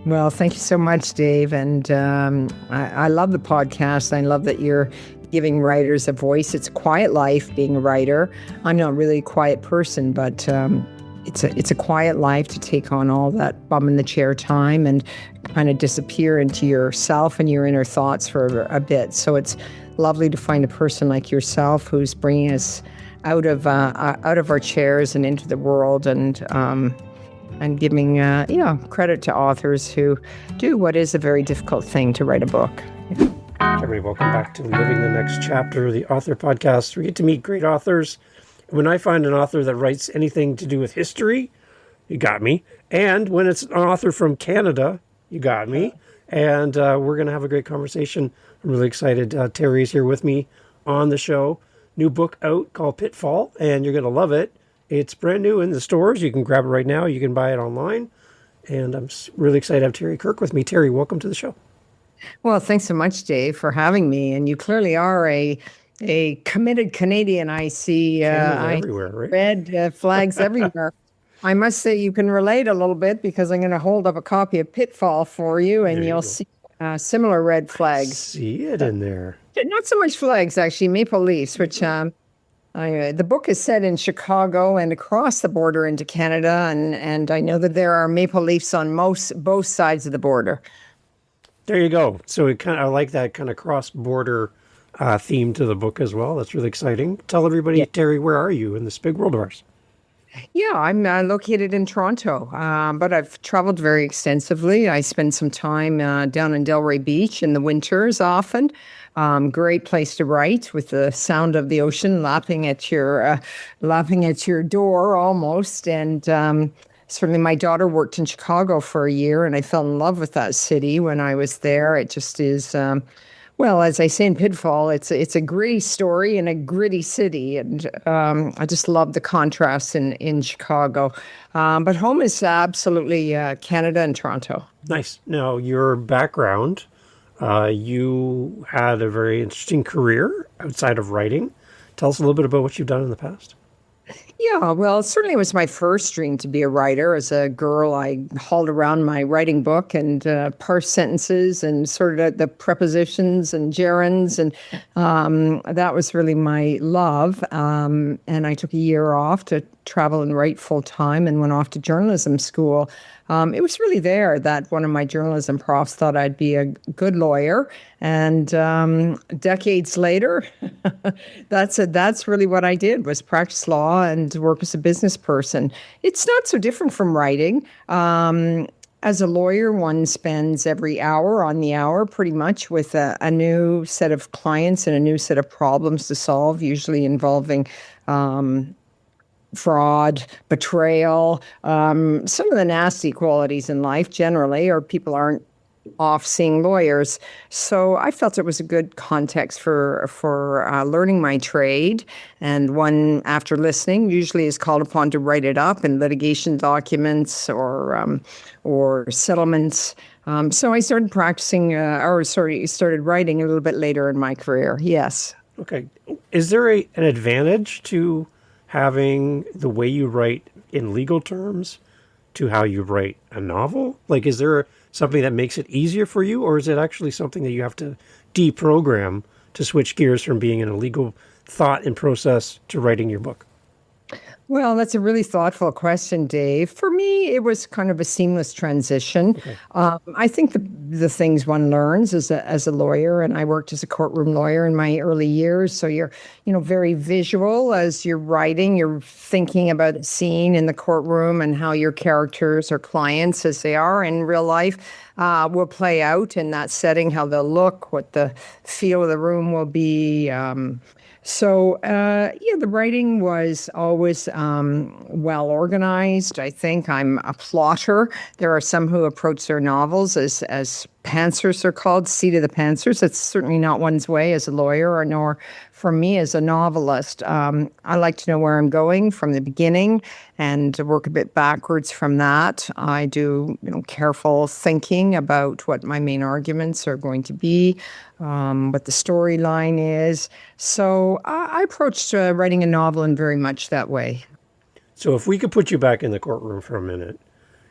Well, thank you so much, Dave. And I love the podcast. I love that you're giving writers a voice. It's a quiet life being a writer. I'm not really a quiet person, but it's a quiet life to take on all that bum in the chair time and kind of disappear into yourself and your inner thoughts for a bit. So it's lovely to find a person like yourself who's bringing us out of our chairs and into the world, and giving credit to authors who do what is a very difficult thing, to write a book. Everybody, welcome back to Living the Next Chapter, the author podcast. We get to meet great authors. When I find an author that writes anything to do with history, you got me. And when it's an author from Canada, you got me. And we're going to have a great conversation. I'm really excited. Terry's here with me on the show. New book out called Pitfall, and you're going to love it. It's brand new in the stores. You can grab it right now. You can buy it online. And I'm really excited to have Terry Kirk with me. Terry, welcome to the show. Well, thanks so much, Dave, for having me. And you clearly are a committed Canadian. I see everywhere, right? red flags everywhere. I must say you can relate a little bit, because I'm going to hold up a copy of Pitfall for you, and you'll see similar red flags. See it in there. Not so much flags, actually, maple leaves, which the book is set in Chicago and across the border into Canada, and I know that there are maple leaves on both sides of the border. There you go. So I like that kind of cross-border theme to the book as well. That's really exciting. Tell everybody, Terry, where are you in this big world of ours? Yeah, I'm located in Toronto, but I've traveled very extensively. I spend some time down in Delray Beach in the winters often. Great place to write, with the sound of the ocean lapping at your door almost. And certainly my daughter worked in Chicago for a year, and I fell in love with that city when I was there. It just is, well, as I say in Pitfall, it's a gritty story in a gritty city, and I just love the contrast in Chicago. But home is absolutely Canada and Toronto. Nice. Now, your background, you had a very interesting career outside of writing. Tell us a little bit about what you've done in the past. Yeah, well, certainly it was my first dream to be a writer. As a girl, I hauled around my writing book and parsed sentences and sorted out the prepositions and gerunds, and that was really my love. And I took a year off to travel and write full time, and went off to journalism school. It was really there that one of my journalism profs thought I'd be a good lawyer. And decades later, that's really what I did, was practice law and work as a business person. It's not so different from writing. As a lawyer, one spends every hour on the hour pretty much with a new set of clients and a new set of problems to solve, usually involving fraud, betrayal, some of the nasty qualities in life generally, or people aren't off seeing lawyers. So I felt it was a good context for learning my trade. And one, after listening, usually is called upon to write it up in litigation documents or settlements. So I started practicing, started writing a little bit later in my career. Yes. Okay. Is there an advantage to having the way you write in legal terms to how you write a novel? Like, is there something that makes it easier for you, or is it actually something that you have to deprogram to switch gears from being in a legal thought and process to writing your book? Well, that's a really thoughtful question, Dave. For me, it was kind of a seamless transition. Okay. I think the things one learns as a lawyer, and I worked as a courtroom lawyer in my early years, so you're very visual as you're writing. You're thinking about the scene in the courtroom and how your characters or clients, as they are in real life, will play out in that setting, how they'll look, what the feel of the room will be. So, the writing was always well organized. I think I'm a plotter. There are some who approach their novels as pantsers are called, seat of the pantsers. That's certainly not one's way as a lawyer, nor for me as a novelist. I like to know where I'm going from the beginning and to work a bit backwards from that. I do careful thinking about what my main arguments are going to be, what the storyline is. So I approached writing a novel in very much that way. So if we could put you back in the courtroom for a minute,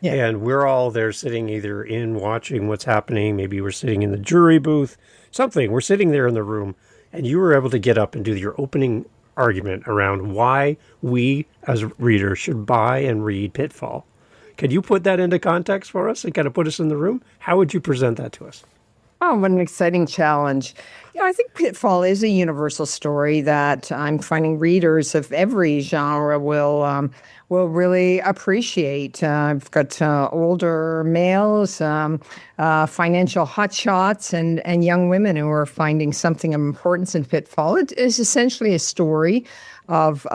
Yeah. And we're all there sitting either in watching what's happening. Maybe we're sitting in the jury booth, something. We're sitting there in the room, and you were able to get up and do your opening argument around why we as readers should buy and read Pitfall. Could you put that into context for us and kind of put us in the room? How would you present that to us? Oh, what an exciting challenge. I think Pitfall is a universal story that I'm finding readers of every genre will really appreciate. I've got older males, financial hotshots, and young women who are finding something of importance in Pitfall. It is essentially a story of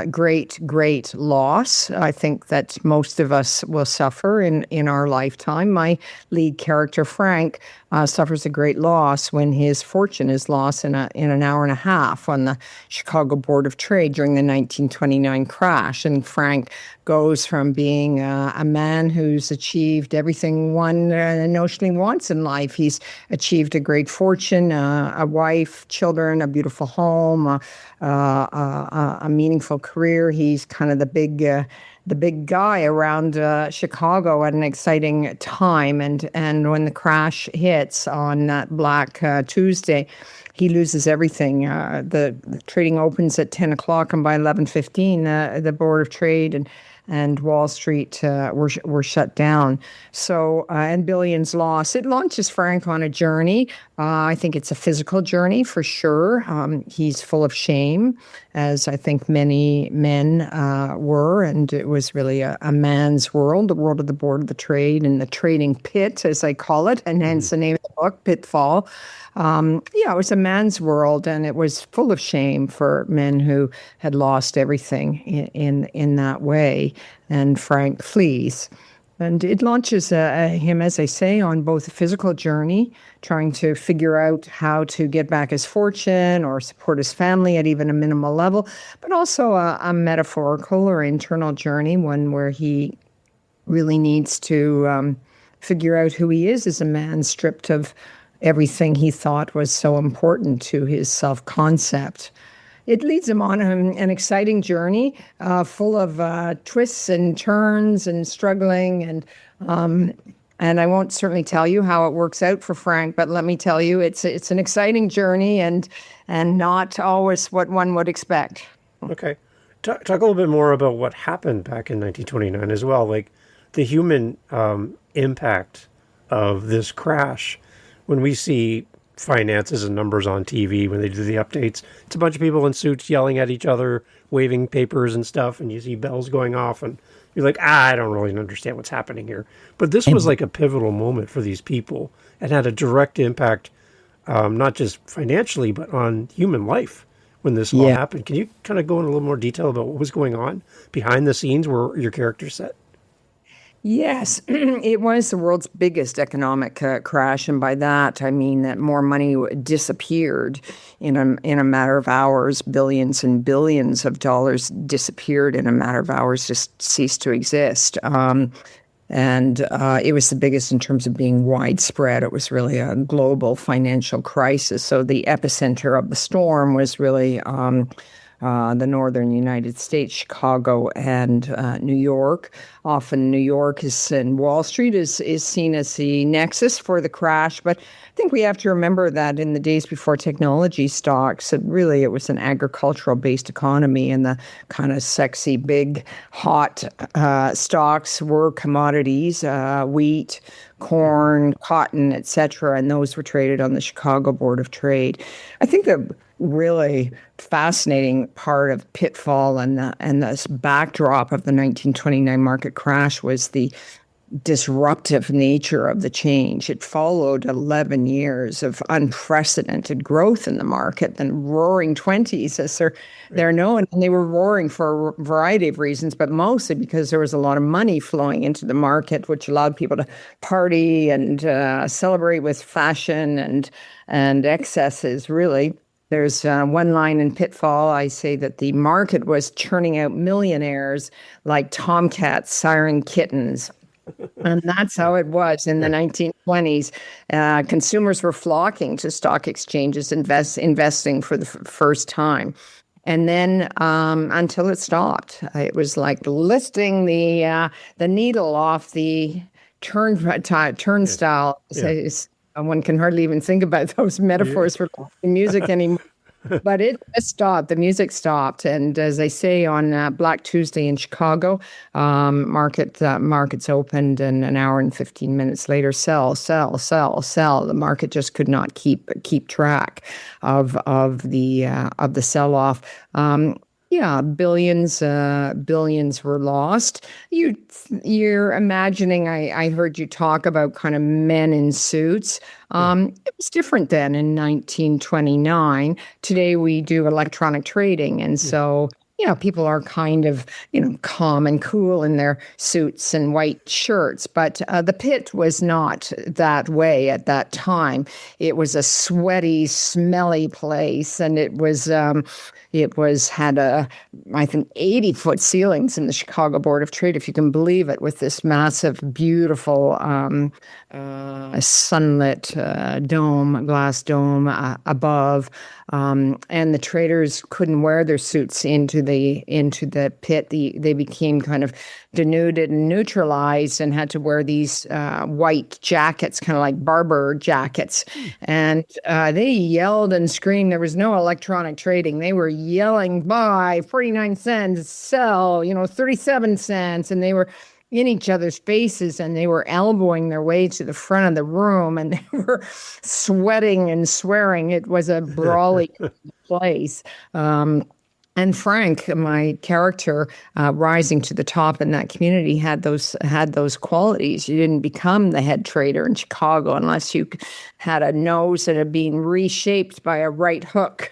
great loss. I think that most of us will suffer in our lifetime. My lead character, Frank, suffers a great loss when his fortune is lost in an hour and a half on the Chicago Board of Trade during the 1929 crash. And Frank goes from being a man who's achieved everything one notionally wants in life. He's achieved a great fortune, a wife, children, a beautiful home, a meaningful career. He's kind of the big guy around Chicago at an exciting time. And when the crash hits on that Black Tuesday, he loses everything. The trading opens at 10 o'clock, and by 11:15, the Board of Trade and Wall Street were shut down. So, and billions lost. It launches Frank on a journey. I think it's a physical journey for sure. He's full of shame, as I think many men were, and it was really a man's world, the world of the Board of the Trade and the trading pit, as I call it, and hence the name of the book, Pitfall. It was a man's world, and it was full of shame for men who had lost everything in that way. And Frank flees. And it launches him, as I say, on both a physical journey, trying to figure out how to get back his fortune or support his family at even a minimal level, but also a metaphorical or internal journey, one where he really needs to figure out who he is as a man stripped of everything he thought was so important to his self-concept. It leads him on an exciting journey full of twists and turns and struggling. And I won't certainly tell you how it works out for Frank, but let me tell you, it's an exciting journey and not always what one would expect. Okay. Talk a little bit more about what happened back in 1929 as well, like the human impact of this crash. When we see finances and numbers on TV, when they do the updates, it's a bunch of people in suits yelling at each other, waving papers and stuff, and you see bells going off, and you're like, I don't really understand what's happening here. But this was like a pivotal moment for these people and had a direct impact, not just financially, but on human life when this all happened. Can you kind of go in a little more detail about what was going on behind the scenes where your character set? Yes, it was the world's biggest economic crash, and by that I mean that more money disappeared in a matter of hours. Billions and billions of dollars disappeared in a matter of hours, just ceased to exist. And it was the biggest in terms of being widespread. It was really a global financial crisis. So the epicenter of the storm was really the northern United States, Chicago and New York. Often New York and Wall Street is seen as the nexus for the crash. But I think we have to remember that in the days before technology stocks, it was an agricultural-based economy, and the kind of sexy, big, hot stocks were commodities, wheat, corn, cotton, etc., and those were traded on the Chicago Board of Trade. I think the really fascinating part of Pitfall and this backdrop of the 1929 market crash was the disruptive nature of the change. It followed 11 years of unprecedented growth in the market and roaring 20s, as they're known. And they were roaring for a variety of reasons, but mostly because there was a lot of money flowing into the market, which allowed people to party and celebrate with fashion and excesses, really. There's one line in Pitfall. I say that the market was churning out millionaires like tomcats siring kittens. And that's how it was in the 1920s. Consumers were flocking to stock exchanges, investing for the first time. And then until it stopped. It was like lifting the needle off the turnstile. Yeah. One can hardly even think about those Yeah. metaphors for music anymore. But it just stopped. The music stopped, and as I say, on Black Tuesday in Chicago, markets opened, and an hour and 15 minutes later, sell, sell, sell, sell. The market just could not keep track of the sell off. Yeah, billions were lost. You're imagining. I heard you talk about kind of men in suits. It was different then in 1929. Today we do electronic trading, and so people are kind of calm and cool in their suits and white shirts. But the pit was not that way at that time. It was a sweaty, smelly place, and had I think 80-foot ceilings in the Chicago Board of Trade, if you can believe it, with this massive, beautiful sunlit glass dome above, and the traders couldn't wear their suits into the pit. They became kind of denuded and neutralized, and had to wear these white jackets, kind of like barber jackets. And they yelled and screamed. There was no electronic trading. They were yelling, buy 49 cents, sell 37 cents, and they were in each other's faces, and they were elbowing their way to the front of the room, and they were sweating and swearing. It was a brawly place. And Frank, my character, rising to the top in that community, had those qualities. You didn't become the head trader in Chicago unless you had a nose that had been reshaped by a right hook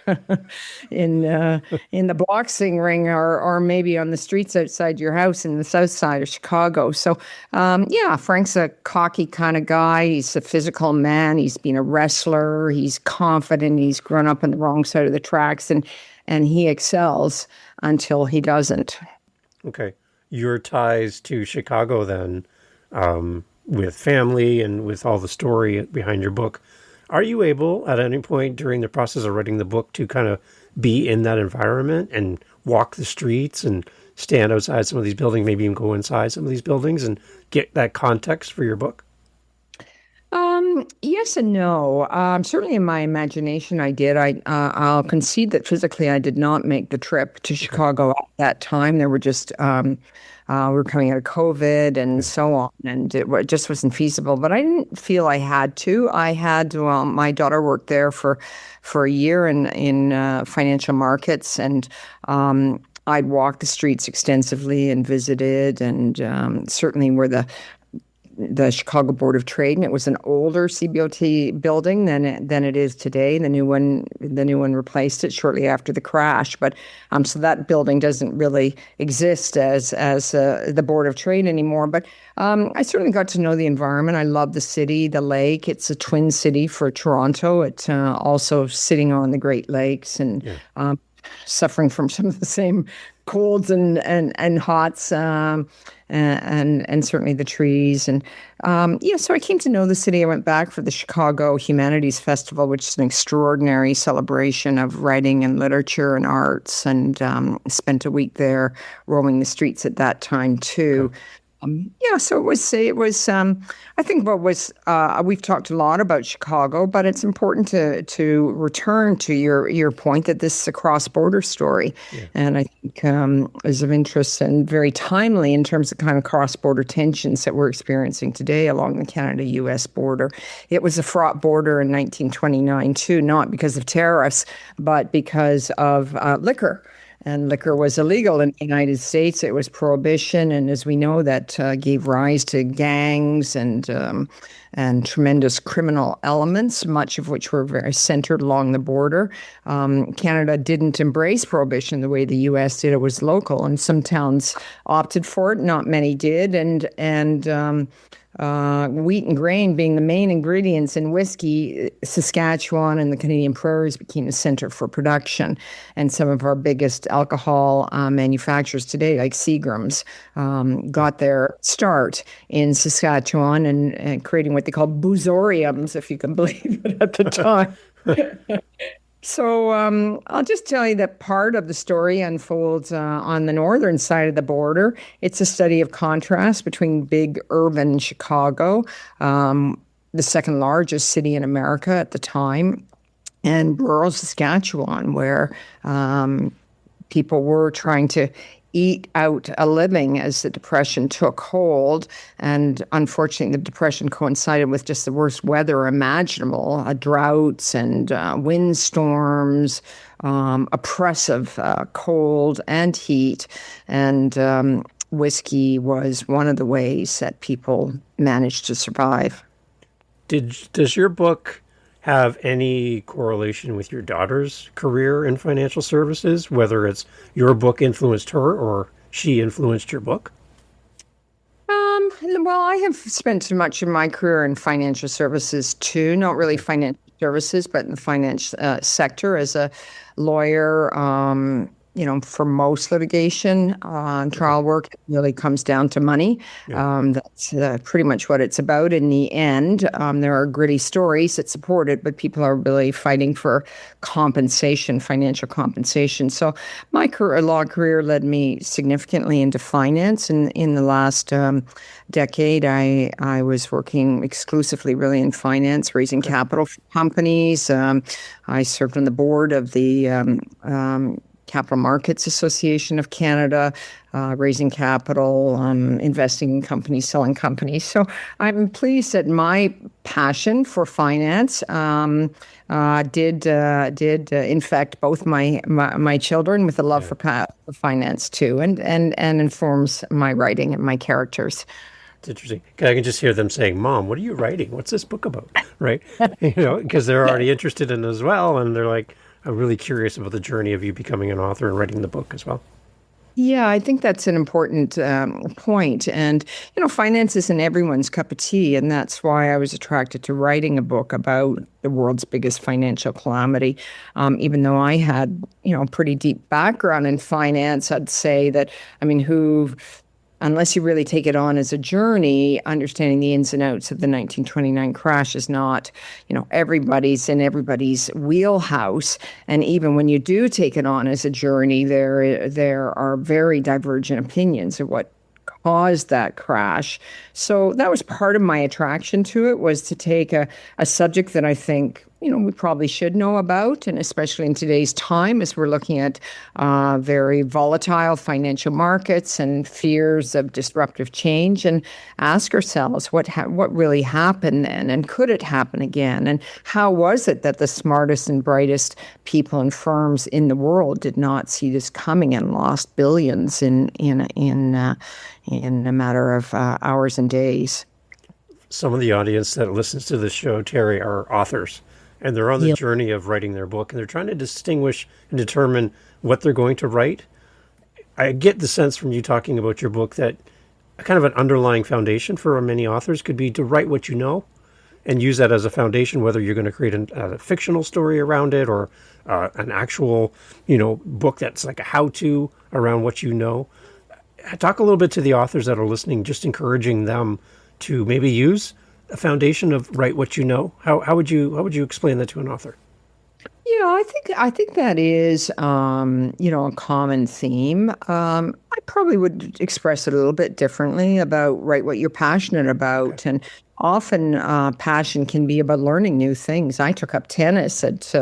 in the boxing ring, or maybe on the streets outside your house in the south side of Chicago. So, Frank's a cocky kind of guy. He's a physical man. He's been a wrestler. He's confident. He's grown up on the wrong side of the tracks, and he excels until he doesn't. Okay. Your ties to Chicago then, with family and with all the story behind your book, are you able at any point during the process of writing the book to kind of be in that environment and walk the streets and stand outside some of these buildings, maybe even go inside some of these buildings and get that context for your book? Yes and no. Certainly in my imagination, I did. I'll concede that physically I did not make the trip to Chicago at that time. There were just, we were coming out of COVID and so on, and it just wasn't feasible. But I didn't feel I had to. My daughter worked there for a year in financial markets, and I'd walked the streets extensively and visited, and certainly were the Chicago Board of Trade, and it was an older CBOT building than it is today. The new one replaced it shortly after the crash, but so that building doesn't really exist as the Board of Trade anymore. But I certainly got to know the environment. I love the city, the lake. It's a twin city for Toronto. It's also sitting on the Great Lakes, and suffering from some of the same colds and hots, and certainly the trees. And so I came to know the city. I went back for the Chicago Humanities Festival, which is an extraordinary celebration of writing and literature and arts, and spent a week there roaming the streets at that time too. So it was. I think we've talked a lot about Chicago, but it's important to return to your point that this is a cross-border story, and I think is of interest and very timely in terms of kind of cross-border tensions that we're experiencing today along the Canada-U.S. border. It was a fraught border in 1929 too, not because of tariffs, but because of liquor. And liquor was illegal in the United States. It was prohibition, and as we know, that gave rise to gangs and tremendous criminal elements, much of which were very centered along the border. Canada didn't embrace prohibition the way the U.S. did. It was local, and some towns opted for it. Not many did, and wheat and grain being the main ingredients in whiskey, Saskatchewan and the Canadian prairies became a center for production. And some of our biggest alcohol manufacturers today, like Seagram's, got their start in Saskatchewan and creating what they call boozoriums, if you can believe it, at the time. So I'll just tell you that part of the story unfolds on the northern side of the border. It's a study of contrast between big urban Chicago, the second largest city in America at the time, and rural Saskatchewan, where people were trying to eat out a living as the Depression took hold. And unfortunately, the Depression coincided with just the worst weather imaginable, droughts and windstorms, oppressive cold and heat. And whiskey was one of the ways that people managed to survive. Does your book have any correlation with your daughter's career in financial services, whether it's your book influenced her or she influenced your book? Well, I have spent much of my career in financial services too, not really financial services, but in the finance sector as a lawyer. For most litigation, trial work really comes down to money. Yeah. That's pretty much what it's about in the end. There are gritty stories that support it, but people are really fighting for compensation, financial compensation. So my law career led me significantly into finance. And in the last decade, I was working exclusively really in finance, raising capital for companies. I served on the board of the Capital Markets Association of Canada, raising capital, investing in companies, selling companies. So I'm pleased that my passion for finance did infect both my children with a love for finance too, and informs my writing and my characters. It's interesting. I can just hear them saying, "Mom, what are you writing? What's this book about?" Right? Because they're already interested in it as well, and they're like, I'm really curious about the journey of you becoming an author and writing the book as well. Yeah, I think that's an important point. And, finance isn't everyone's cup of tea. And that's why I was attracted to writing a book about the world's biggest financial calamity. Even though I had, a pretty deep background in finance, I'd say that, unless you really take it on as a journey, understanding the ins and outs of the 1929 crash is not, everybody's in everybody's wheelhouse. And even when you do take it on as a journey, there are very divergent opinions of what caused that crash. So that was part of my attraction to it, was to take a subject that I think we probably should know about, and especially in today's time as we're looking at very volatile financial markets and fears of disruptive change, and ask ourselves what really happened then, and could it happen again, and how was it that the smartest and brightest people and firms in the world did not see this coming and lost billions in a matter of hours and days. Some of the audience that listens to this show, Terry, are authors. And they're on the journey of writing their book, and they're trying to distinguish and determine what they're going to write. I get the sense from you talking about your book that a kind of an underlying foundation for many authors could be to write what you know and use that as a foundation, whether you're going to create a fictional story around it or an actual, book that's like a how-to around what you know. Talk a little bit to the authors that are listening, just encouraging them to maybe use a foundation of write what you know. How would you explain that to an author? Yeah, I think that is a common theme. I probably would express it a little bit differently about write what you're passionate about. Okay. And often passion can be about learning new things. I took up tennis at,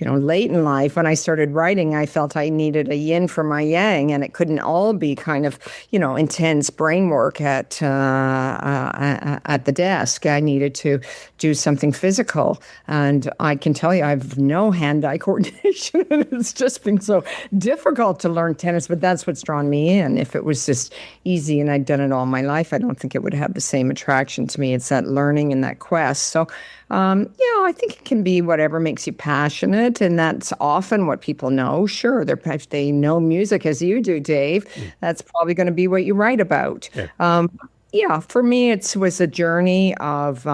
late in life. When I started writing, I felt I needed a yin for my yang, and it couldn't all be kind of, intense brain work at the desk. I needed to do something physical. And I can tell you, I have no hand-eye coordination. It's just been so difficult to learn tennis, but that's what's drawn me in. If it was just easy and I'd done it all my life, I don't think it would have the same attraction to me. It's that learning and that quest. So, I think it can be whatever makes you passionate, and that's often what people know. Sure, they know music as you do, Dave. That's probably going to be what you write about. Yeah. For me, it was a journey of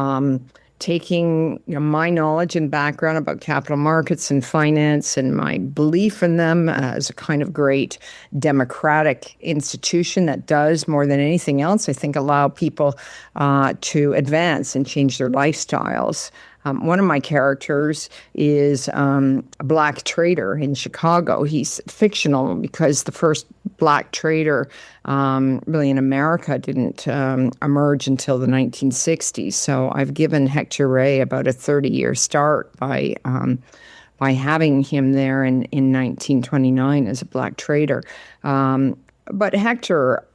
taking my knowledge and background about capital markets and finance and my belief in them as a kind of great democratic institution that does, more than anything else, I think, allow people to advance and change their lifestyles. One of my characters is a black trader in Chicago. He's fictional because the first black trader really in America didn't emerge until the 1960s. So I've given Hector Ray about a 30-year start by having him there in 1929 as a black trader. But Hector,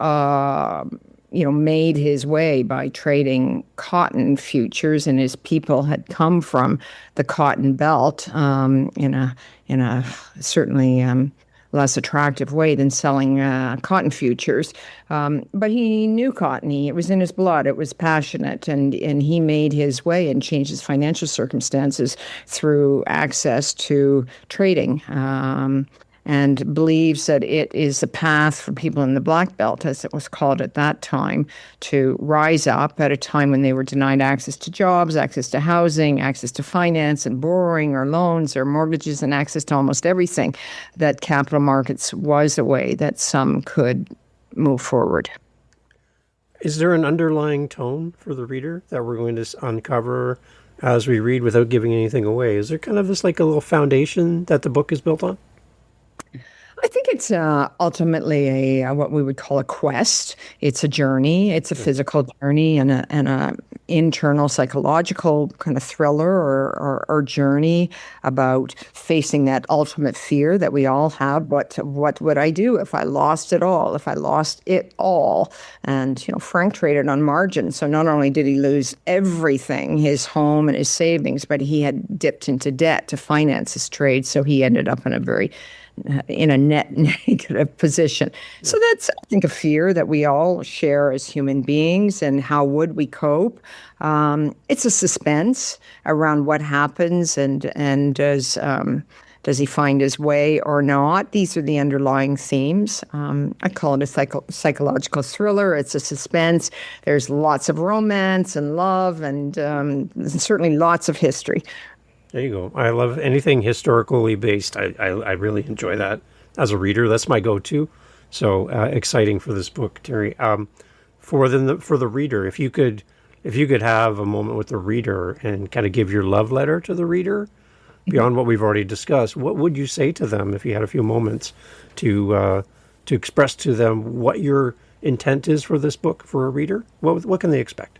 made his way by trading cotton futures, and his people had come from the cotton belt in a certainly less attractive way than selling cotton futures. But he knew cotton. It was in his blood. It was passionate, and he made his way and changed his financial circumstances through access to trading. And believes that it is a path for people in the Black Belt, as it was called at that time, to rise up at a time when they were denied access to jobs, access to housing, access to finance and borrowing or loans or mortgages, and access to almost everything. That capital markets was a way that some could move forward. Is there an underlying tone for the reader that we're going to uncover as we read without giving anything away? Is there kind of this like a little foundation that the book is built on? I think it's ultimately what we would call a quest. It's a journey. It's a physical journey and a internal psychological kind of thriller or journey about facing that ultimate fear that we all have. What would I do if I lost it all? If I lost it all? And Frank traded on margin, so not only did he lose everything, his home and his savings, but he had dipped into debt to finance his trade. So he ended up in a net negative position. So that's, I think, a fear that we all share as human beings. And how would we cope? It's a suspense around what happens and does he find his way or not? These are the underlying themes. I call it a psychological thriller. It's a suspense. There's lots of romance and love and certainly lots of history. There you go. I love anything historically based. I really enjoy that as a reader. That's my go-to. So exciting for this book, Terry. For the reader, if you could have a moment with the reader and kind of give your love letter to the reader beyond what we've already discussed, what would you say to them if you had a few moments to express to them what your intent is for this book for a reader? What can they expect?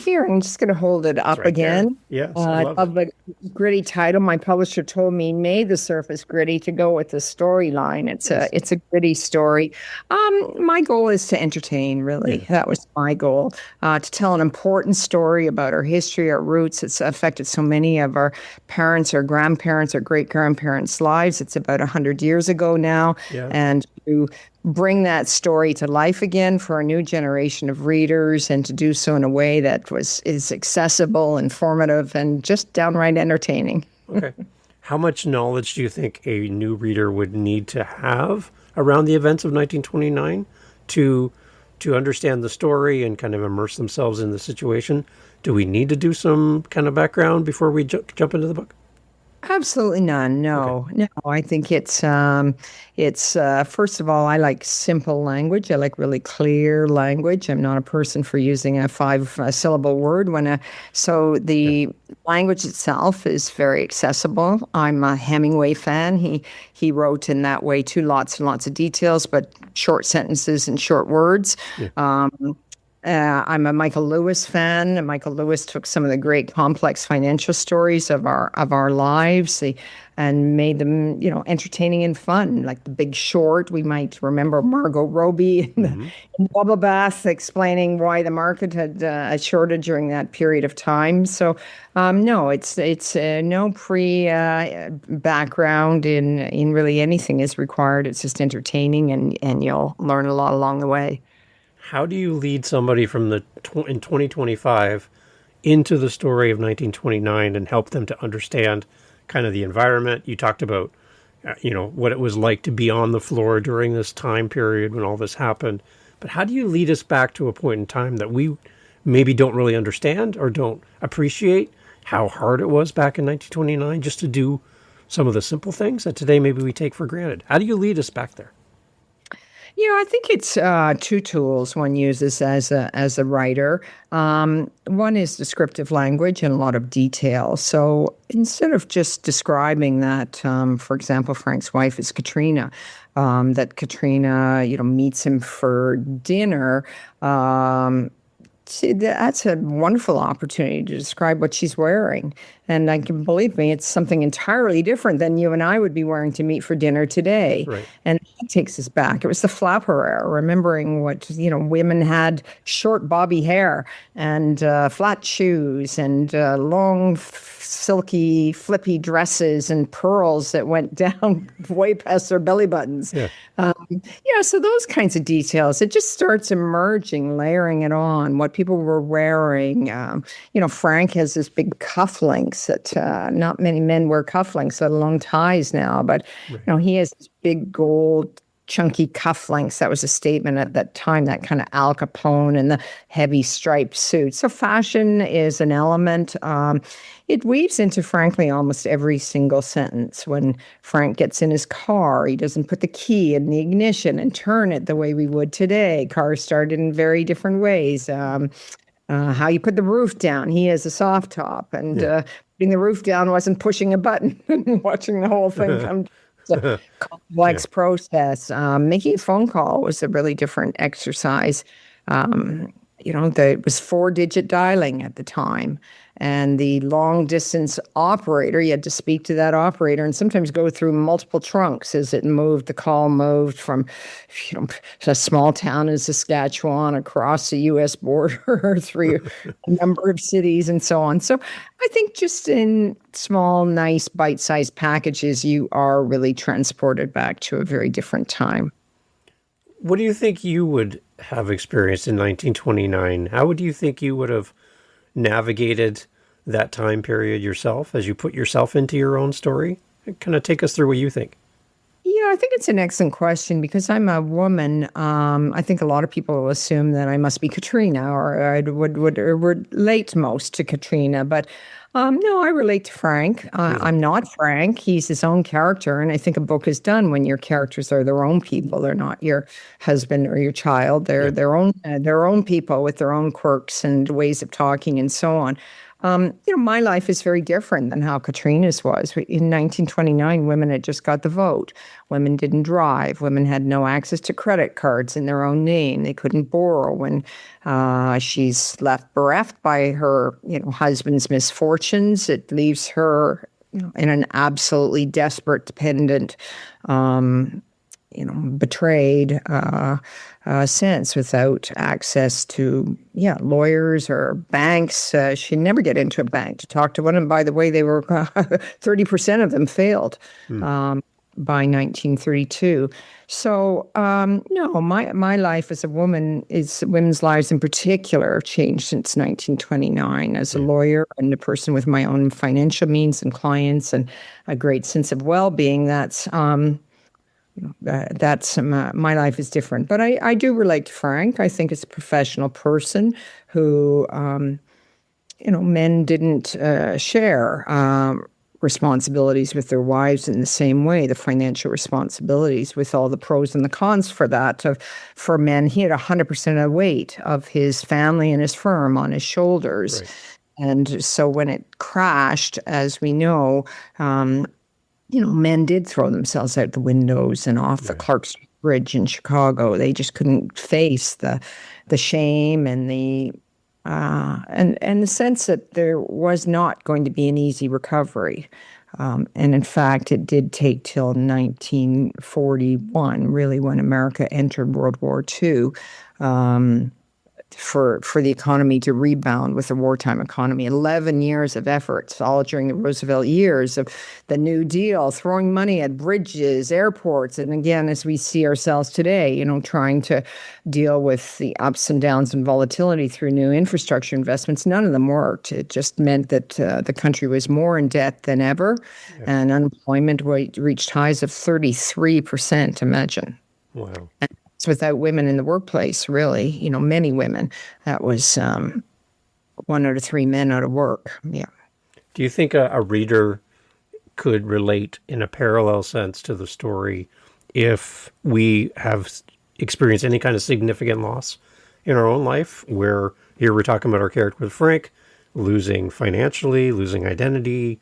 Here, I'm just going to hold it up again. Yes, I love the gritty title. My publisher told me, "Made the surface gritty" to go with the storyline. It's a gritty story. My goal is to entertain. Really, that was my goal. To tell an important story about our history, our roots. It's affected so many of our parents, our grandparents, our great grandparents' lives. It's about 100 years ago now, and to bring that story to life again for a new generation of readers, and to do so in a way that is accessible, informative, and just downright entertaining. Okay. How much knowledge do you think a new reader would need to have around the events of 1929 to understand the story and kind of immerse themselves in the situation? Do we need to do some kind of background before we jump into the book? Absolutely none. No, okay. No. I think it's first of all, I like simple language. I like really clear language. I'm not a person for using a 5-syllable word so the language itself is very accessible. I'm a Hemingway fan. He wrote in that way too, lots and lots of details, but short sentences and short words. Yeah. I'm a Michael Lewis fan. Michael Lewis took some of the great complex financial stories of our lives and made them, entertaining and fun. Like The Big Short, we might remember Margot Robbie in the bubble bath explaining why the market had shorted during that period of time. So, no, it's no background in really anything is required. It's just entertaining, and you'll learn a lot along the way. How do you lead somebody from in 2025 into the story of 1929 and help them to understand kind of the environment? You talked about, what it was like to be on the floor during this time period when all this happened. But how do you lead us back to a point in time that we maybe don't really understand or don't appreciate how hard it was back in 1929 just to do some of the simple things that today maybe we take for granted? How do you lead us back there? I think it's two tools one uses as a writer. One is descriptive language and a lot of detail. So instead of just describing that, for example, Frank's wife is Katrina, that Katrina, meets him for dinner. That's a wonderful opportunity to describe what she's wearing. And I can believe me, it's something entirely different than you and I would be wearing to meet for dinner today. Right. And that takes us back. It was the flapper era, remembering what, women had short bobby hair and flat shoes and long, silky, flippy dresses and pearls that went down way past their belly buttons. Yeah. So those kinds of details, it just starts emerging, layering it on, what people were wearing. Frank has this big cufflinks that not many men wear cufflinks, let alone ties now. But, he has this big gold chunky cufflinks. That was a statement at that time, that kind of Al Capone and the heavy striped suit. So fashion is an element. It weaves into, frankly, almost every single sentence. When Frank gets in his car, he doesn't put the key in the ignition and turn it the way we would today. Cars started in very different ways. How you put the roof down. He has a soft top, and putting the roof down wasn't pushing a button and watching the whole thing come. It's a complex process. Making a phone call was a really different exercise. It was 4-digit dialing at the time. And the long distance operator, you had to speak to that operator and sometimes go through multiple trunks as it moved. The call moved from, a small town in Saskatchewan across the U.S. border through a number of cities and so on. So I think just in small, nice, bite-sized packages, you are really transported back to a very different time. What do you think you would have experienced in 1929? How would you think you would have navigated that time period yourself as you put yourself into your own story? Kind of take us through what you think. Yeah, I think it's an excellent question because I'm a woman. I think a lot of people will assume that I must be Katrina, or I would relate most to Katrina. But no, I relate to Frank. I'm not Frank. He's his own character. And I think a book is done when your characters are their own people. They're not your husband or your child. They're their own people with their own quirks and ways of talking and so on. My life is very different than how Katrina's was. In 1929, women had just got the vote. Women didn't drive. Women had no access to credit cards in their own name. They couldn't borrow. When she's left bereft by her, husband's misfortunes, it leaves her, in an absolutely desperate, dependent, betrayed sense, without access to lawyers or banks. She'd never get into a bank to talk to one. And by the way, they were 30% of them failed by 1932. So no, my life as a woman, women's lives in particular, have changed since 1929. As a lawyer and a person with my own financial means and clients and a great sense of well-being, that's my life is different. But I do relate to Frank. I think as a professional person who, men didn't share responsibilities with their wives in the same way, the financial responsibilities, with all the pros and the cons for that. For men, he had 100% of the weight of his family and his firm on his shoulders. Right. And so when it crashed, as we know, men did throw themselves out the windows and off the Clark Street Bridge in Chicago. They just couldn't face the shame and the sense that there was not going to be an easy recovery. And in fact, it did take till 1941, really, when America entered World War II, for the economy to rebound with the wartime economy. 11 years of efforts, all during the Roosevelt years of the New Deal, throwing money at bridges, airports, and again, as we see ourselves today, trying to deal with the ups and downs and volatility through new infrastructure investments. None of them worked. It just meant that the country was more in debt than ever, and unemployment reached highs of 33%, imagine. Wow. Without women in the workplace, really, many women. That was 1 out of 3 men out of work. Yeah. Do you think a reader could relate in a parallel sense to the story if we have experience any kind of significant loss in our own life, where here we're talking about our character with Frank losing financially, losing identity,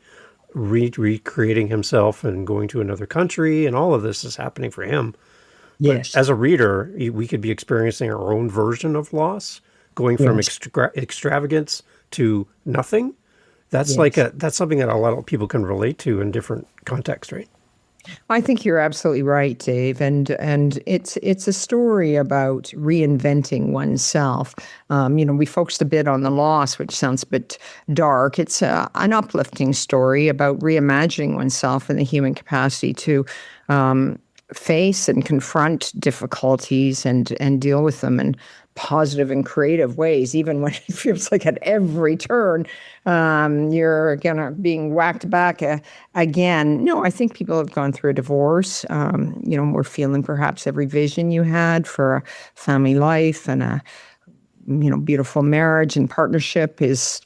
recreating himself and going to another country, and all of this is happening for him. But Yes. as a reader, we could be experiencing our own version of loss, going from Yes. extravagance to nothing. That's Yes. that's something that a lot of people can relate to in different contexts, right? I think you're absolutely right, Dave, and it's a story about reinventing oneself. We focused a bit on the loss, which sounds a bit dark. It's an uplifting story about reimagining oneself in the human capacity to face and confront difficulties and deal with them in positive and creative ways, even when it feels like at every turn you're being whacked back again. No, I think people have gone through a divorce. We're feeling perhaps every vision you had for a family life and a beautiful marriage and partnership is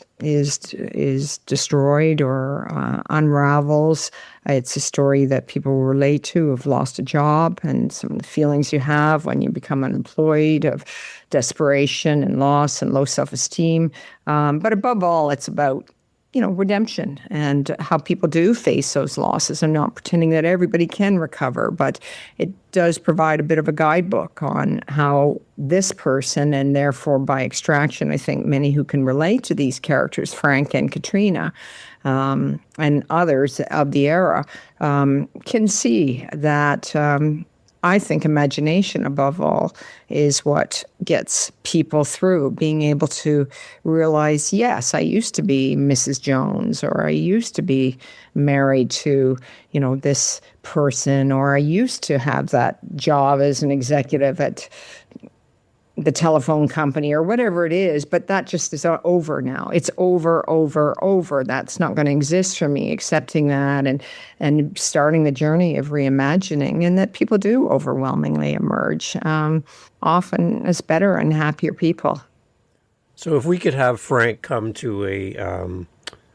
destroyed or unravels. It's a story that people relate to, have lost a job, and some of the feelings you have when you become unemployed of desperation and loss and low self-esteem. But above all, it's about redemption and how people do face those losses. I'm not pretending that everybody can recover, but it does provide a bit of a guidebook on how this person, and therefore by extraction, I think many who can relate to these characters, Frank and Katrina, and others of the era, can see that I think imagination, above all, is what gets people through, being able to realize, yes, I used to be Mrs. Jones, or I used to be married to, this person, or I used to have that job as an executive at the telephone company or whatever it is, but that just is over now. It's over. That's not going to exist for me, accepting that and starting the journey of reimagining, and that people do overwhelmingly emerge, often as better and happier people. So if we could have Frank come to an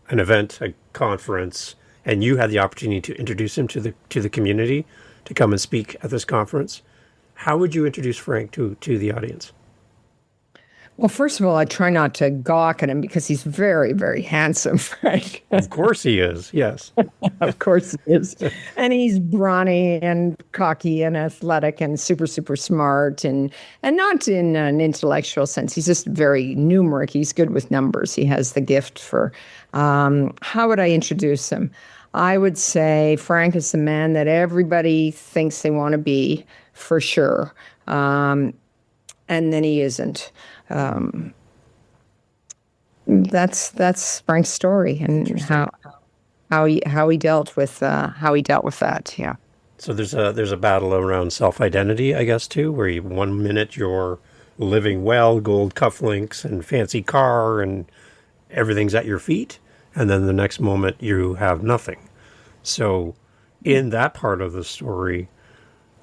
event, a conference, and you had the opportunity to introduce him to the community to come and speak at this conference, how would you introduce Frank to the audience? Well, first of all, I try not to gawk at him because he's very, very handsome, Frank. Of course he is, yes. Of course he is. And he's brawny and cocky and athletic and super, super smart, and not in an intellectual sense. He's just very numeric. He's good with numbers. He has the gift for, how would I introduce him? I would say Frank is the man that everybody thinks they want to be, for sure. And then he isn't. That's Frank's story, and how he dealt with that. Yeah. So there's a battle around self-identity, I guess, too, where 1 minute you're living well, gold cufflinks and fancy car and everything's at your feet, and then the next moment you have nothing. So in that part of the story,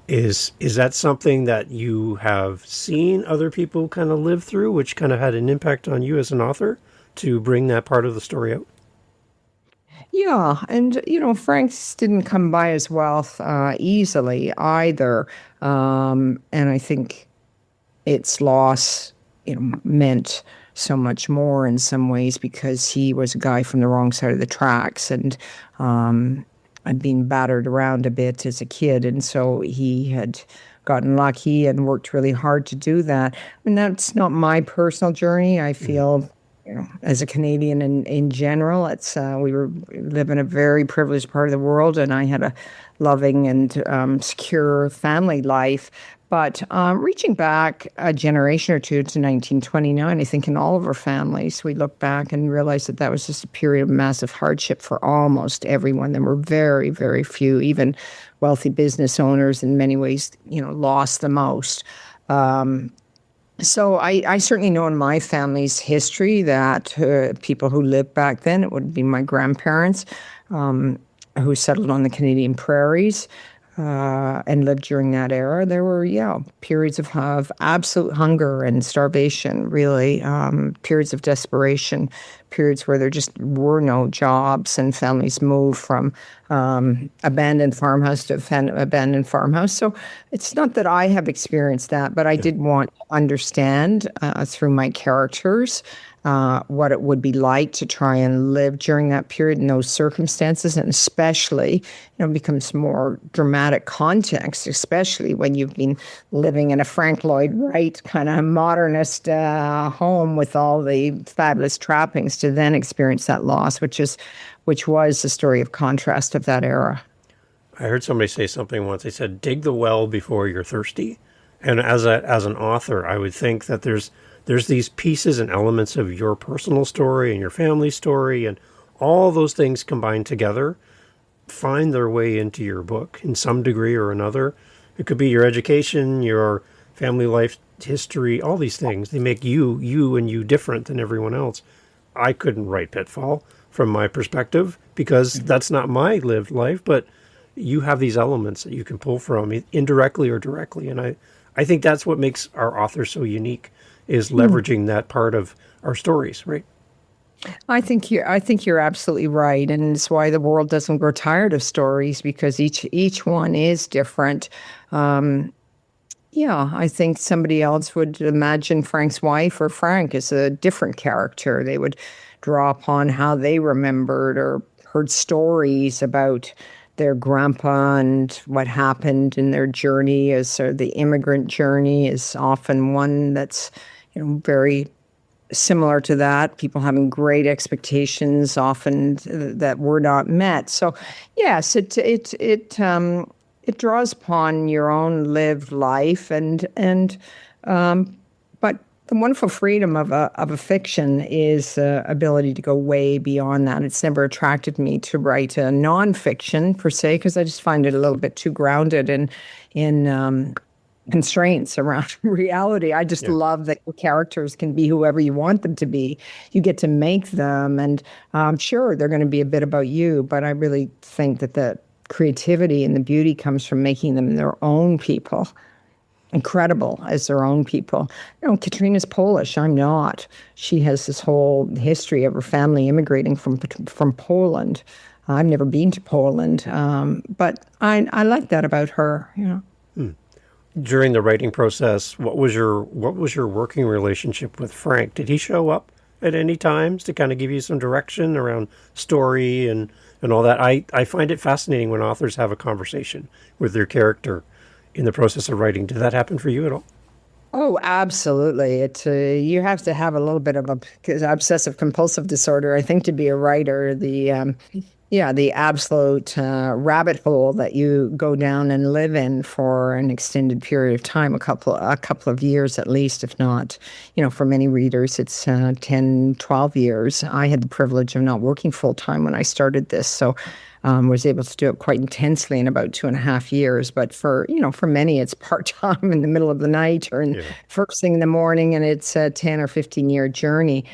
is that something that you have seen other people kind of live through, which kind of had an impact on you as an author to bring that part of the story out? Yeah, and Frank's didn't come by his wealth easily either, and I think its loss, meant so much more in some ways because he was a guy from the wrong side of the tracks, and I'd been battered around a bit as a kid, and so he had gotten lucky and worked really hard to do that. And that's not my personal journey. I feel, as a Canadian in general, it's we live in a very privileged part of the world, and I had a loving and secure family life. But reaching back a generation or two to 1929, I think in all of our families, we look back and realize that was just a period of massive hardship for almost everyone. There were very, very few, even wealthy business owners in many ways, lost the most. So I certainly know in my family's history that people who lived back then, it would be my grandparents who settled on the Canadian prairies, and lived during that era, there were, periods of absolute hunger and starvation, really, periods of desperation, periods where there just were no jobs and families moved from abandoned farmhouse to abandoned farmhouse. So it's not that I have experienced that, but I did want to understand through my characters what it would be like to try and live during that period in those circumstances, and especially, becomes more dramatic context, especially when you've been living in a Frank Lloyd Wright kind of modernist home with all the fabulous trappings, to then experience that loss, which was the story of contrast of that era. I heard somebody say something once. They said, dig the well before you're thirsty. And as an author, I would think that there's these pieces and elements of your personal story and your family story, and all those things combined together find their way into your book in some degree or another. It could be your education, your family life history, all these things. They make you and you different than everyone else. I couldn't write Pitfall from my perspective because that's not my lived life, but you have these elements that you can pull from indirectly or directly. And I think that's what makes our authors so unique, is leveraging that part of our stories, right? I think you're absolutely right, and it's why the world doesn't grow tired of stories, because each one is different. I think somebody else would imagine Frank's wife or Frank as a different character. They would draw upon how they remembered or heard stories about their grandpa and what happened in their journey. The immigrant journey is often one that's very similar to that. People having great expectations, often that were not met. So, yes, it draws upon your own lived life, but the wonderful freedom of a fiction is the ability to go way beyond that. It's never attracted me to write a nonfiction per se, because I just find it a little bit too grounded in constraints around reality. I just love that your characters can be whoever you want them to be. You get to make them, and sure, they're going to be a bit about you, but I really think that the creativity and the beauty comes from making them their own people, incredible as their own people. Katrina's Polish. I'm not. She has this whole history of her family immigrating from Poland. I've never been to Poland, but I like that about her. During the writing process, what was your working relationship with Frank? Did he show up at any times to kind of give you some direction around story and all that? I find it fascinating when authors have a conversation with their character in the process of writing. Did that happen for you at all? Oh, absolutely. You have to have a little bit of obsessive compulsive disorder, I think, to be a writer. The absolute rabbit hole that you go down and live in for an extended period of time, a couple of years at least, if not, for many readers, it's 10, 12 years. I had the privilege of not working full time when I started this, so was able to do it quite intensely in about 2.5 years. But for many, it's part-time in the middle of the night or first thing in the morning, and it's a 10 or 15-year journey.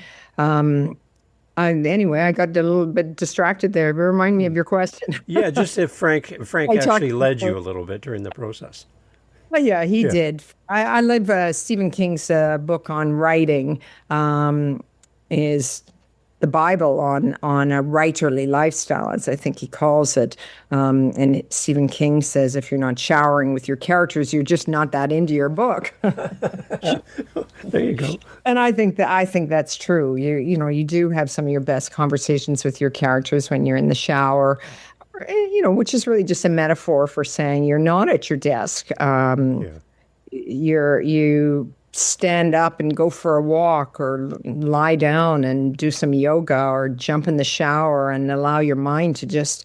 Anyway, I got a little bit distracted there, but remind me of your question. Yeah, just if Frank actually led you a little bit during the process. Well, yeah, he did. I love Stephen King's book on writing, is the Bible on a writerly lifestyle, as I think he calls it. And Stephen King says, if you're not showering with your characters, you're just not that into your book. There you go. And I think that's true. You do have some of your best conversations with your characters when you're in the shower, which is really just a metaphor for saying you're not at your desk. You stand up and go for a walk, or lie down and do some yoga, or jump in the shower and allow your mind to just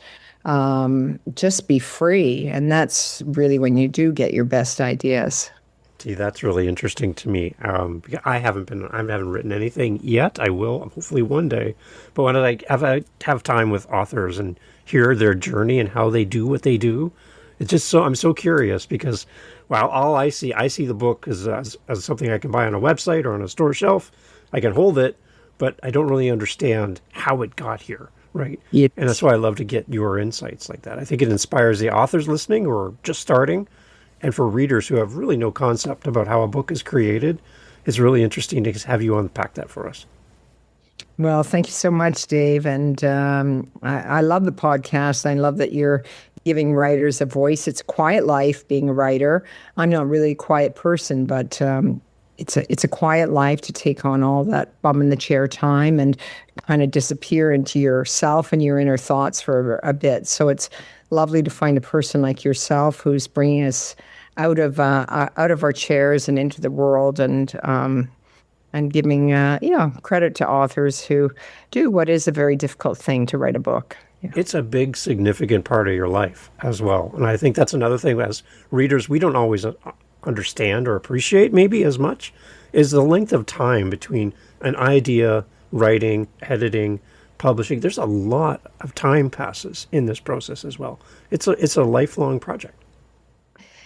be free. And that's really when you do get your best ideas. See, that's really interesting to me. I haven't written anything yet. I will, hopefully one day. But when I have time with authors and hear their journey and how they do what they do, it's just I'm so curious, because all I see the book as something I can buy on a website or on a store shelf. I can hold it, but I don't really understand how it got here, Right. It, And that's why I love to get your insights like that. I think it inspires the authors listening or just starting. And for readers who have really no concept about how a book is created, it's really interesting to have you unpack that for us. well, thank you so much, Dave. And I love the podcast. I love that you're giving writers a voice. It's a quiet life being a writer. I'm not really a quiet person, but it's a quiet life to take on all that bum in the chair time and kind of disappear into yourself and your inner thoughts for a bit. So it's lovely to find a person like yourself who's bringing us out of our chairs and into the world, and giving credit to authors who do what is a very difficult thing, to write a book. Yeah. It's a big, significant part of your life as well. And I think that's another thing as readers, we don't always understand or appreciate maybe as much, is the length of time between an idea, writing, editing, publishing. There's a lot of time passes in this process as well. It's a lifelong project.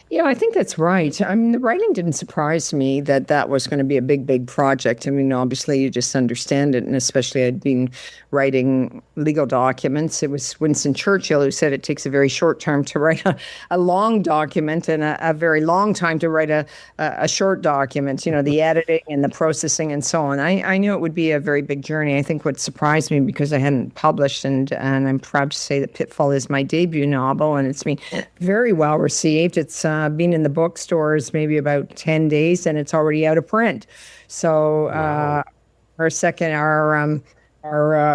Yeah, I think that's right. I mean, the writing didn't surprise me that was going to be a big, big project. I mean, obviously, you just understand it. And especially, I'd been writing legal documents. It was Winston Churchill who said it takes a very short time to write a long document and a very long time to write a short document, the editing and the processing and so on. I knew it would be a very big journey. I think what surprised me, because I hadn't published, and I'm proud to say that Pitfall is my debut novel, and it's been very well received. It's been in the bookstores maybe about 10 days, and it's already out of print. So Wow.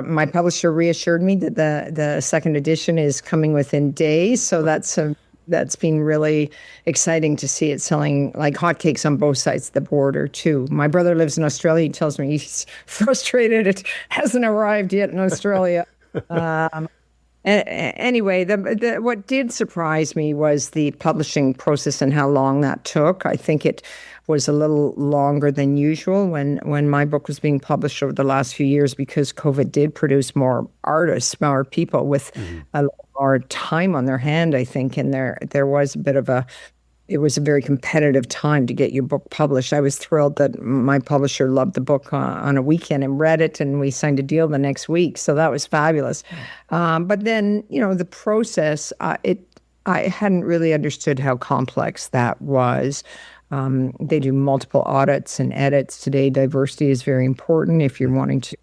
my publisher reassured me that the second edition is coming within days. So that's been really exciting to see it selling like hotcakes on both sides of the border too. My brother lives in Australia. He tells me he's frustrated it hasn't arrived yet in Australia. Anyway, what did surprise me was the publishing process and how long that took. I think it was a little longer than usual when my book was being published over the last few years, because COVID did produce more artists, more people with a lot more time on their hand, I think. And there was a bit of it was a very competitive time to get your book published. I was thrilled that my publisher loved the book on a weekend and read it, and we signed a deal the next week. So that was fabulous. But then, the process, I hadn't really understood how complex that was. They do multiple audits and edits. Today, diversity is very important if you're wanting to,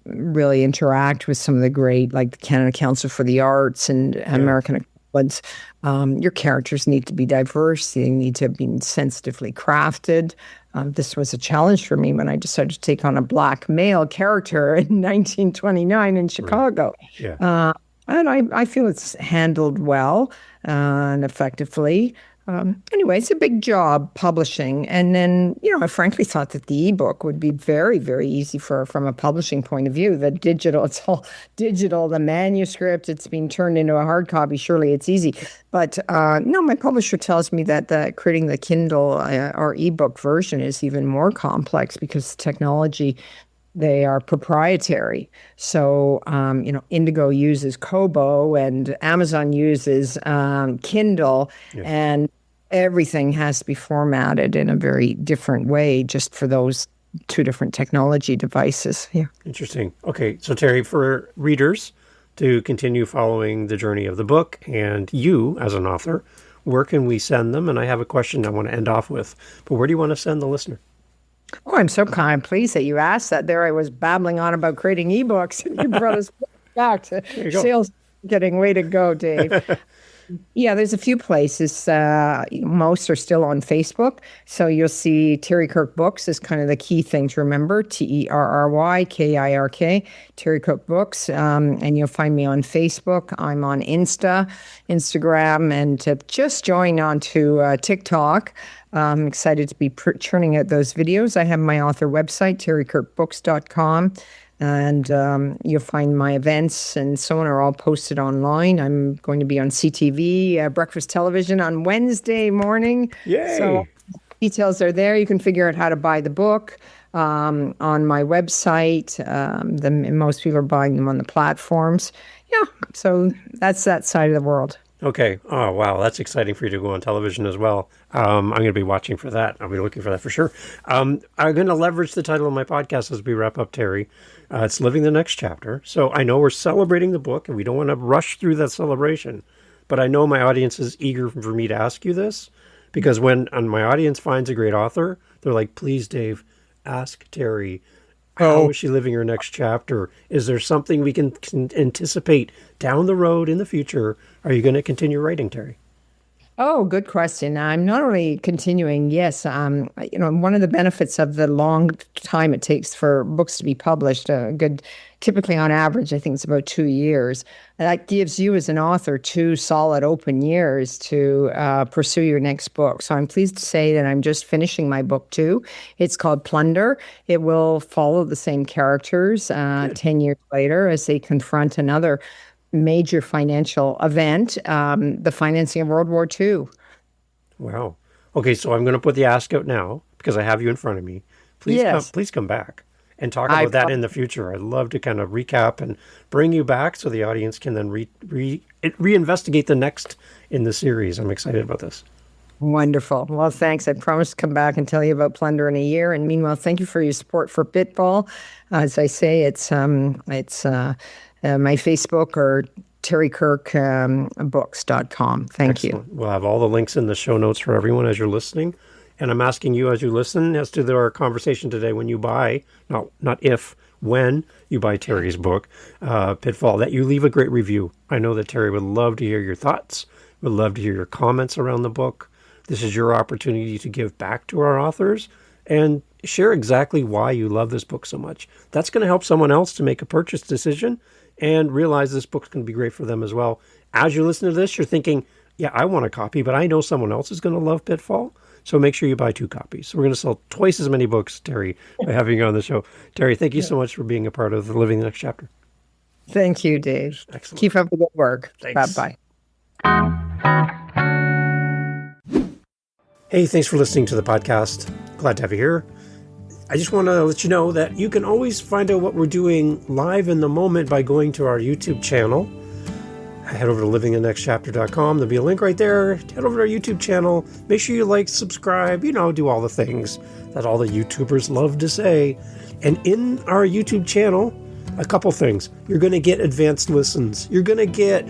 really interact with some of the great, like the Canada Council for the Arts and American equivalents. Your characters need to be diverse. They need to be sensitively crafted. This was a challenge for me when I decided to take on a Black male character in 1929 in Chicago. Right. Yeah. And I feel it's handled well and effectively. Anyway, it's a big job publishing. And then, I frankly thought that the ebook would be very, very easy from a publishing point of view. The digital, it's all digital, the manuscript, it's being turned into a hard copy. Surely it's easy. But no, my publisher tells me that creating the Kindle or ebook version is even more complex, because technology, they are proprietary. So, Indigo uses Kobo and Amazon uses Kindle, and everything has to be formatted in a very different way just for those two different technology devices. Yeah. Interesting. Okay. So, Terry, for readers to continue following the journey of the book and you as an author, where can we send them? And I have a question I want to end off with, but where do you want to send the listener? Oh, I'm so kind, pleased that you asked that. There I was babbling on about creating ebooks, and you brought us back to sales. Getting way to go, Dave. Yeah, there's a few places. Most are still on Facebook. So you'll see Terry Kirk Books is kind of the key thing to remember. TerryKirk, Terry Kirk Books. And you'll find me on Facebook. I'm on Instagram, and just joined onto TikTok. I'm excited to be churning out those videos. I have my author website, terrykirkbooks.com. And you'll find my events and so on are all posted online. I'm going to be on CTV, breakfast television on Wednesday morning. Yay! So details are there. You can figure out how to buy the book on my website. Most people are buying them on the platforms. Yeah, so that's that side of the world. Okay. Oh, wow. That's exciting for you to go on television as well. I'm going to be watching for that. I'll be looking for that for sure. I'm going to leverage the title of my podcast as we wrap up, Terry. It's Living the Next Chapter. So I know we're celebrating the book and we don't want to rush through that celebration, but I know my audience is eager for me to ask you this because when my audience finds a great author, they're like, please, Dave, ask Terry. How is she living her next chapter? Is there something we can anticipate down the road in the future? Are you going to continue writing, Terry? Oh, good question. I'm not only continuing, yes, one of the benefits of the long time it takes for books to be published, typically on average, I think it's about 2 years. That gives you as an author 2 solid open years to pursue your next book. So I'm pleased to say that I'm just finishing my book 2. It's called Plunder. It will follow the same characters 10 years later as they confront another major financial event, the financing of World War II. Wow. Okay, so I'm going to put the ask out now because I have you in front of me. Please come back and talk about that in the future. I'd love to kind of recap and bring you back so the audience can then reinvestigate the next in the series. I'm excited about this. Wonderful. Well, thanks. I promise to come back and tell you about Plunder in a year. And meanwhile, thank you for your support for Pitfall. As I say, it's my Facebook or terrykirkbooks.com. Thank Excellent. you. We'll have all the links in the show notes for everyone as you're listening. And I'm asking you as you listen, as to our conversation today, when you buy, not if, when you buy Terry's book, Pitfall, that you leave a great review. I know that Terry would love to hear your thoughts, would love to hear your comments around the book. This is your opportunity to give back to our authors and share exactly why you love this book so much. That's going to help someone else to make a purchase decision and realize this book's going to be great for them as well. As you listen to this, you're thinking, yeah, I want a copy, but I know someone else is going to love Pitfall. So make sure you buy 2 copies. So we're going to sell twice as many books, Terry, by having you on the show. Terry, thank you so much for being a part of the Living the Next Chapter. Thank you, Dave. Excellent. Keep up the good work. Thanks. Bye-bye. Hey, thanks for listening to the podcast. Glad to have you here. I just want to let you know that you can always find out what we're doing live in the moment by going to our YouTube channel. Head over to livingthenextchapter.com. There'll be a link right there. Head over to our YouTube channel. Make sure you like, subscribe, do all the things that all the YouTubers love to say. And in our YouTube channel, a couple things. You're going to get advanced listens. You're going to get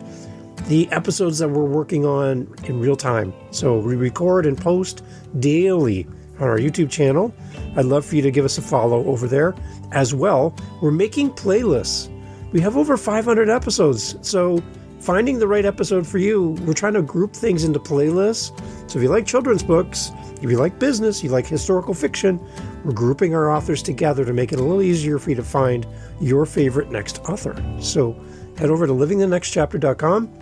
the episodes that we're working on in real time. So we record and post daily on our YouTube channel. I'd love for you to give us a follow over there. As well, we're making playlists. We have over 500 episodes. So finding the right episode for you, we're trying to group things into playlists. So if you like children's books, if you like business, you like historical fiction, we're grouping our authors together to make it a little easier for you to find your favorite next author. So head over to livingthenextchapter.com.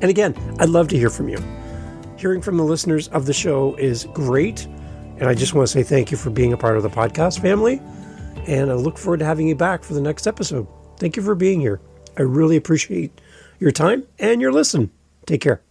And again, I'd love to hear from you. Hearing from the listeners of the show is great. And I just want to say thank you for being a part of the podcast family. And I look forward to having you back for the next episode. Thank you for being here. I really appreciate your time and your listen. Take care.